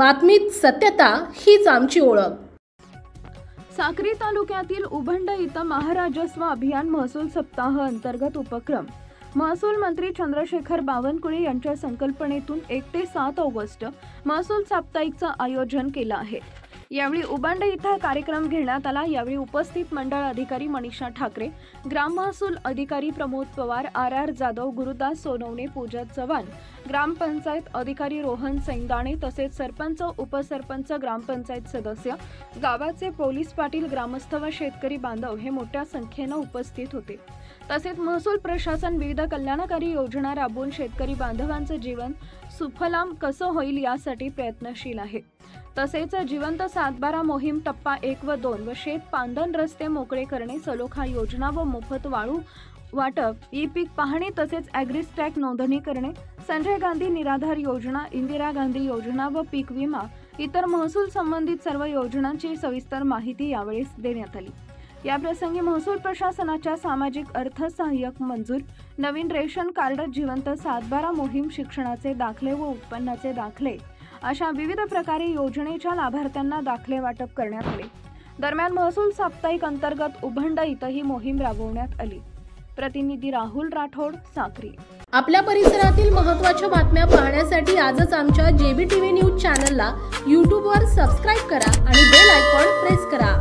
बातमीत सत्यता हीच आमची ओळख। साक्री तालुक्यातील उभंड इथं महाराजस्व अभियान महसूल सप्ताह अंतर्गत उपक्रम महसूल मंत्री चंद्रशेखर बावनकुळे यांच्या संकल्पनेतून 1 ते 7 ऑगस्ट महसूल साप्ताहिकचं आयोजन केलं आहे। यावेळी उबंड इथं कार्यक्रम घेण्यात आला। यावेळी उपस्थित मंडळ अधिकारी मनीषा ठाकरे, ग्राम महसूल अधिकारी प्रमोद पवार, आर जाधव, गुरुदास सोनवणे, पूजा चव्हाण, ग्रामपंचायत अधिकारी रोहन सैंदाणे तसेच सरपंच, उपसरपंच, ग्रामपंचायत सदस्य, गावाचे पोलीस पाटील, ग्रामस्थ व शेतकरी बांधव हे मोठ्या संख्येने उपस्थित होते। तसेच महसूल प्रशासन विविध कल्याणकारी योजना राबवून शेतकरी बांधवांचे जीवन सुफलाम कसं होईल यासाठी प्रयत्नशील आहे। तसेच जिवंत 7/12 मोहीम टप्पा 1 व 2 व शेत पांधन रस्ते मोकळे करणे, सलोखा योजना व मोफत वाळू वाटप, ई-पीक पाहणी तसेच ॲग्रिस्टॅग नोंदणी करणे, संजय गांधी निराधार योजना, इंदिरा गांधी योजना व पीक विमा इतर महसूल संबंधित सर्व योजनांची सविस्तर माहिती यावेळी देण्यात आली। याप्रसंगी महसूल प्रशासनाच्या सामाजिक अर्थसहाय्यक मंजूर, नवीन रेशन कार्ड, जिवंत 7/12 मोहीम, शिक्षणाचे दाखले व उत्पन्नाचे दाखले अशा विविध प्रकारे योजनेच्या लाभार्थ्यांना दाखले वाटप करण्यात आले। दरम्यान महसूल साप्ताहिक अंतर्गत उभंड इथंही मोहीम राबवण्यात आली। प्रतिनिधी राहुल राठोड, साक्री। आपल्या परिसरातील महत्त्वाच्या बातम्या पाहण्यासाठी आजच आमच्या JBTV न्यूज चॅनलला YouTube वर सबस्क्राइब करा आणि बेल आयकॉन प्रेस करा।